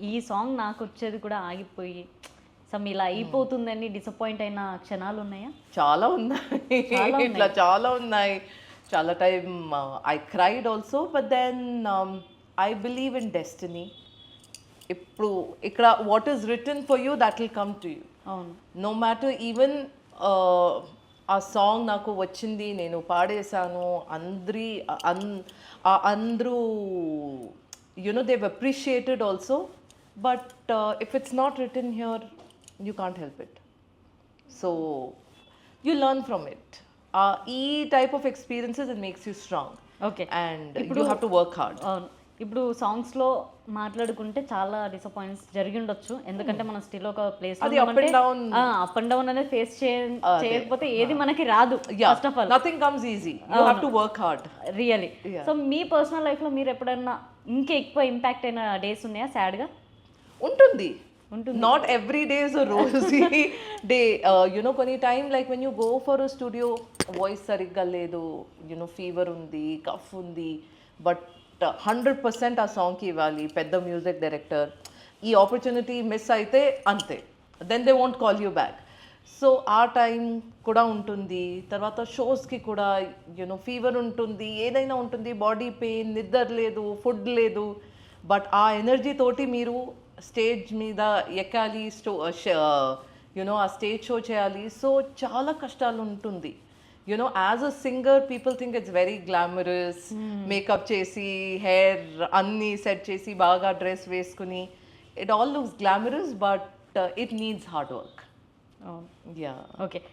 ఈ సాంగ్ నాకు వచ్చేది కూడా ఆగిపోయి సమ్ ఇలా అయిపోతుందని డిసప్పాయింట్ అయిన క్షణాలు ఉన్నాయా? చాలా ఉన్నాయి. ఇట్లా చాలా ఉన్నాయి. చాలా time I cried also, but then I believe in destiny. ఇప్పుడు ఇక్కడ what is written for you that will come to you. అవును. నో మ్యాటర్ ఈవెన్ ఆ సాంగ్ నాకు వచ్చింది, నేను పాడేశాను, అందరూ you know they've appreciated also, but if it's not written here you can't help it. So you learn from it. ఈ type of experiences it makes you strong okay. And you have to work hard. అవును. ఇప్పుడు సాంగ్స్లో మాట్లాడుకుంటే చాలా disappoints జరిగి ఉండొచ్చు, ఎందుకంటే మనం స్టిల్ ఒక ప్లేస్ అది up and down. Up and down అనేది ఫేస్ చేయకపోతే ఏది మనకి రాదు. First of all nothing comes easy, you have to work hard. Really. So me personal లైఫ్లో మీరు ఎప్పుడైనా ఇంకా ఎక్కువ ఇంపాక్ట్ అయిన డేస్ ఉన్నాయా సాడ్గా? ఉంటుంది. Not every day is a rosy day. Koni time like when you go for a studio, voice sarigga ledu, fever undi, cough undi, but 100% ఆ సాంగ్కి ఇవ్వాలి. పెద్ద మ్యూజిక్ డైరెక్టర్ ఈ ఆపర్చునిటీ మిస్ అయితే అంతే, then they won't call you back. So ఆ time కూడా ఉంటుంది. తర్వాత షోస్కి కూడా ఫీవర్ ఉంటుంది, ఏదైనా ఉంటుంది, బాడీ పెయిన్, నిద్ర లేదు, ఫుడ్ లేదు, బట్ ఆ ఎనర్జీ తోటి మీరు స్టేజ్ మీద ఎక్కాలి, ఆ స్టేజ్ షో చేయాలి. సో చాలా కష్టాలు ఉంటుంది. As a singer people think it's very glamorous, makeup చేసి హెయిర్ అన్నీ సెట్ చేసి బాగా డ్రెస్ వేసుకుని it all looks glamorous, but it needs hard work. అవును. యా. ఓకే.